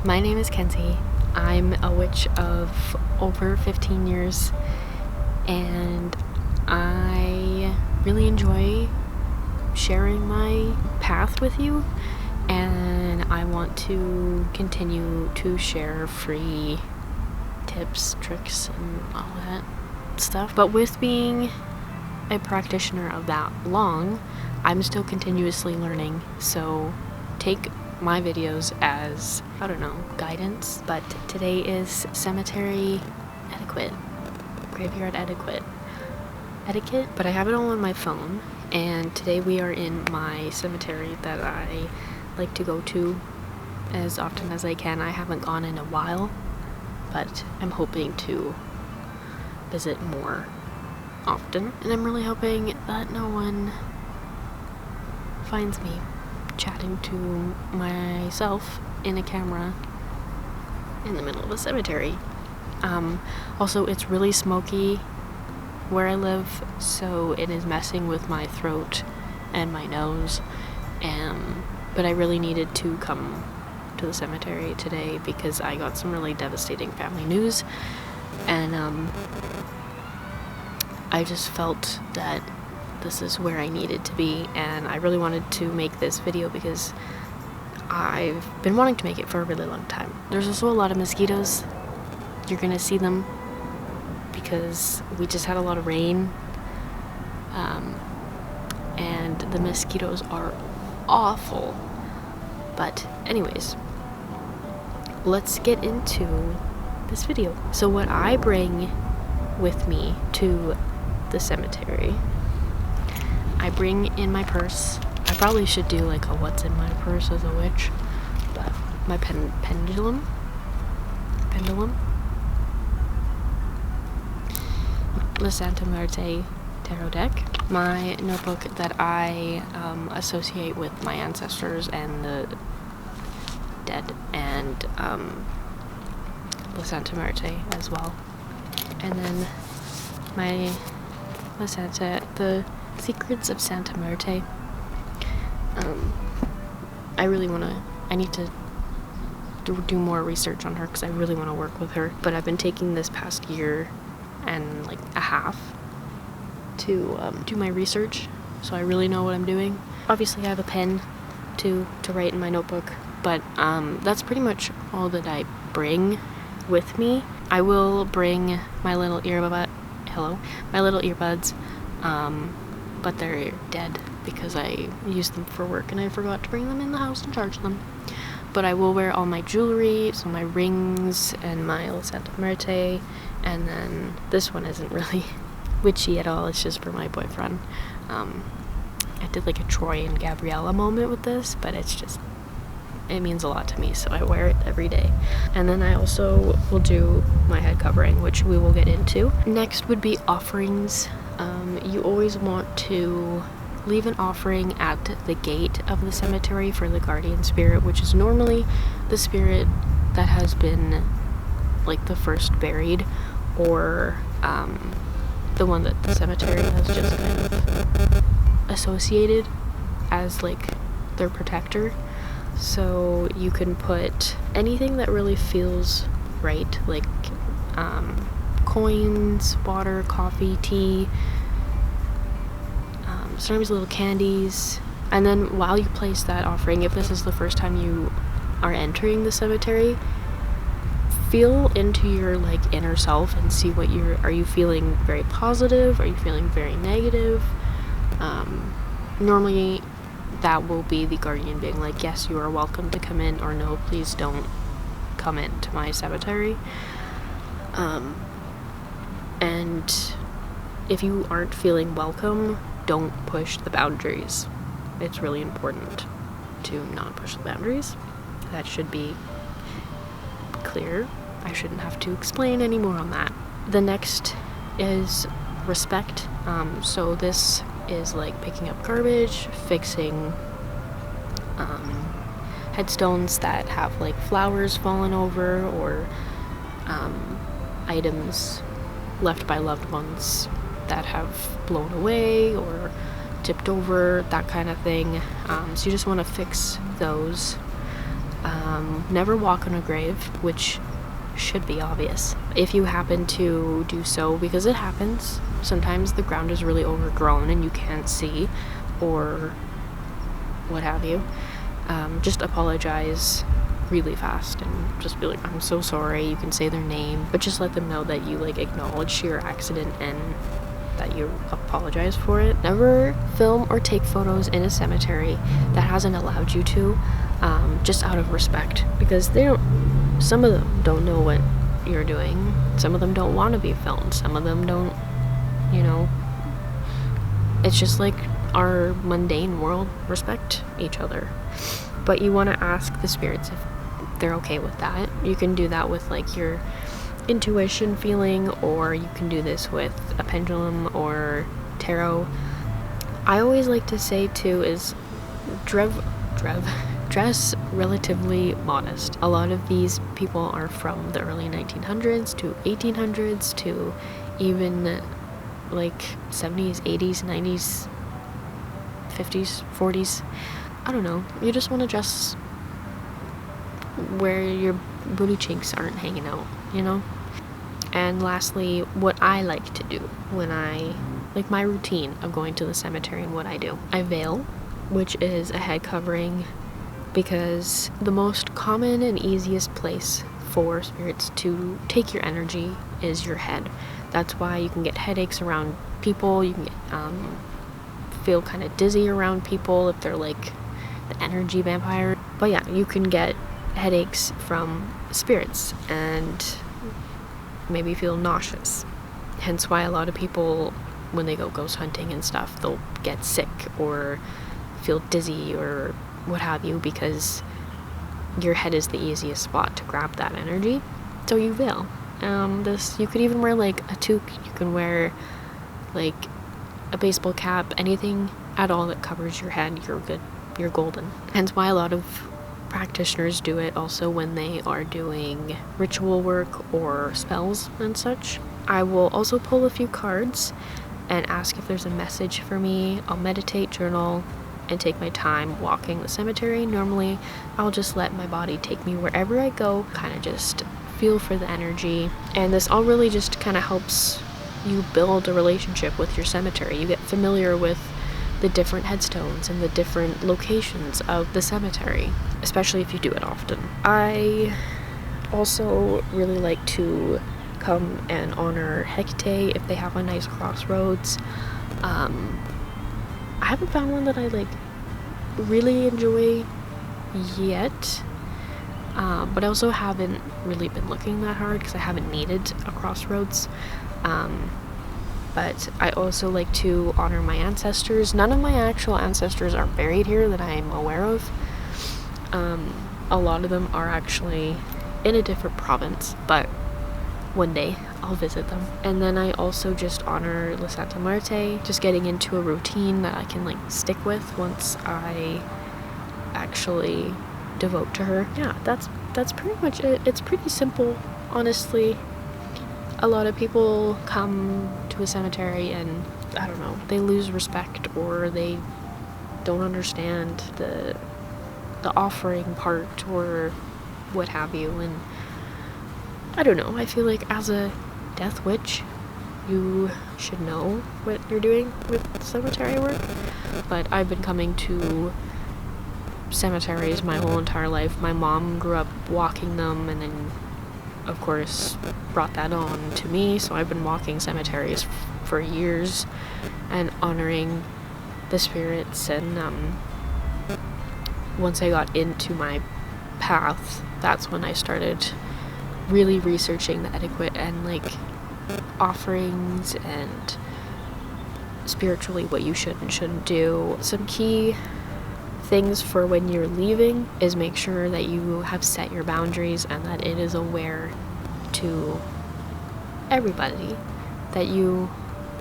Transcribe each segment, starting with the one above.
My name is Kenzie. I'm a witch of over 15 years, and I really enjoy sharing my path with you, and I want to continue to share free tips, tricks, and all that stuff. But with being a practitioner of that long, I'm still continuously learning, so take my videos as, I don't know, guidance. But today is cemetery etiquette, graveyard etiquette, but I have it all on my phone, and today we are in my cemetery that I like to go to as often as I can. I haven't gone in a while, but I'm hoping to visit more often, and I'm really hoping that no one finds me chatting to myself in a camera in the middle of a cemetery. Also, it's really smoky where I live, so it is messing with my throat and my nose, but I really needed to come to the cemetery today because I got some really devastating family news, and I just felt that this is where I needed to be, and I really wanted to make this video because I've been wanting to make it for a really long time. There's also a lot of mosquitoes. You're gonna see them because we just had a lot of rain, and the mosquitoes are awful. But anyways, let's get into this video. So what I bring with me to the cemetery, I bring in my purse. I probably should do like a what's in my purse as a witch, but my pendulum, the Santa Muerte tarot deck, my notebook that I associate with my ancestors and the dead, and the Santa Muerte as well, and then the Secrets of Santa Muerte. I need to do more research on her because I really want to work with her, but I've been taking this past year and like a half to do my research, so I really know what I'm doing. Obviously I have a pen to write in my notebook, but that's pretty much all that I bring with me. I will bring my little earbuds, but they're dead because I used them for work and I forgot to bring them in the house and charge them. But I will wear all my jewelry, so my rings and my Santa Muerte, and then this one isn't really witchy at all, it's just for my boyfriend. I did like a Troy and Gabriella moment with this, but it means a lot to me, so I wear it every day. And then I also will do my head covering, which we will get into. Next would be offerings. You always want to leave an offering at the gate of the cemetery for the guardian spirit, which is normally the spirit that has been like the first buried, or the one that the cemetery has just kind of associated as like their protector. So you can put anything that really feels right, like coins, water, coffee, tea, sometimes little candies. And then while you place that offering, if this is the first time you are entering the cemetery, feel into your like inner self and see what are you feeling very positive? Are you feeling very negative? Normally that will be the guardian being like, yes, you are welcome to come in, or no, please don't come into my cemetery. And if you aren't feeling welcome, don't push the boundaries. It's really important to not push the boundaries. That should be clear. I shouldn't have to explain any more on that. The next is respect. So this is like picking up garbage, fixing headstones that have like flowers fallen over, or items left by loved ones that have blown away or tipped over, that kind of thing. So you just want to fix those. Never walk on a grave, which should be obvious. If you happen to do so, because it happens, sometimes the ground is really overgrown and you can't see, or what have you, just apologize really fast and just be like, I'm so sorry. You can say their name, but just let them know that you like acknowledge your accident and that you apologize for it. Never film or take photos in a cemetery that hasn't allowed you to, just out of respect, because some of them don't know what you're doing. Some of them don't want to be filmed. Some of them don't, it's just like our mundane world. Respect each other. But you want to ask the spirits if they're okay with that. You can do that with like your intuition feeling, or you can do this with a pendulum or tarot. I always like to say too is dress relatively modest. A lot of these people are from the early 1900s to 1800s to even like 70s, 80s, 90s, 50s, 40s. I don't know. You just want to dress where your booty cheeks aren't hanging out, And lastly, what I like to do when like my routine of going to the cemetery and what I do. I veil, which is a head covering, because the most common and easiest place for spirits to take your energy is your head. That's why you can get headaches around people. You can get, feel kind of dizzy around people if they're like the energy vampire. But yeah, you can get headaches from spirits and maybe feel nauseous. Hence why a lot of people, when they go ghost hunting and stuff, they'll get sick or feel dizzy or what have you, because your head is the easiest spot to grab that energy. So you veil. You could even wear like a toque. You can wear like a baseball cap, anything at all that covers your head. You're good. You're golden. Hence why a lot of practitioners do it also when they are doing ritual work or spells and such. I will also pull a few cards and ask if there's a message for me. I'll meditate, journal, and take my time walking the cemetery. Normally, I'll just let my body take me wherever I go, kind of just feel for the energy. And this all really just kind of helps you build a relationship with your cemetery. You get familiar with the different headstones and the different locations of the cemetery, especially if you do it often. I also really like to come and honor Hecate if they have a nice crossroads. I haven't found one that I like really enjoy yet, but I also haven't really been looking that hard because I haven't needed a crossroads. But I also like to honor my ancestors. None of my actual ancestors are buried here that I'm aware of. A lot of them are actually in a different province, but one day I'll visit them. And then I also just honor La Santa Muerte, just getting into a routine that I can like stick with once I actually devote to her. Yeah, that's pretty much it. It's pretty simple, honestly. A lot of people come to a cemetery and, I don't know, they lose respect or they don't understand the offering part or what have you. And I don't know, I feel like as a death witch, you should know what you're doing with cemetery work. But I've been coming to cemeteries my whole entire life. My mom grew up walking them and then of course brought that on to me, so I've been walking cemeteries for years and honoring the spirits. And once I got into my path, that's when I started really researching the etiquette and like offerings and spiritually what you should and shouldn't do. Some key things for when you're leaving is make sure that you have set your boundaries and that it is aware to everybody that you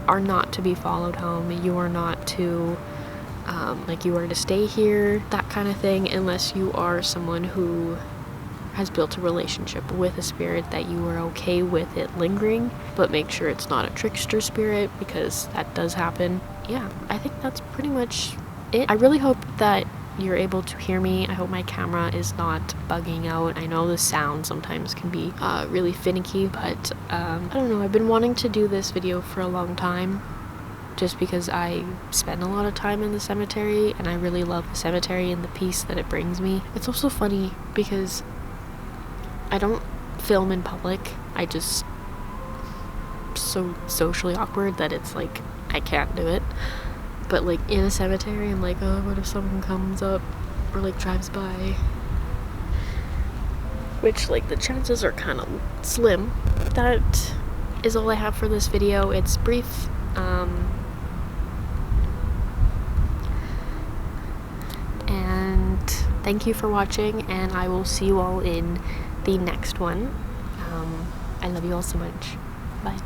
are not to be followed home. You are not to you are to stay here, that kind of thing, unless you are someone who has built a relationship with a spirit that you are okay with it lingering. But make sure it's not a trickster spirit, because that does happen. Yeah, I think that's pretty much it. I really hope that you're able to hear me. I hope my camera is not bugging out. I know the sound sometimes can be really finicky, but I don't know, I've been wanting to do this video for a long time, just because I spend a lot of time in the cemetery and I really love the cemetery and the peace that it brings me. It's also funny because I don't film in public. I just so socially awkward that it's like I can't do it. But like in a cemetery, I'm like, oh, what if someone comes up or like drives by? Which like the chances are kind of slim. That is all I have for this video. It's brief. And thank you for watching, and I will see you all in the next one. I love you all so much. Bye.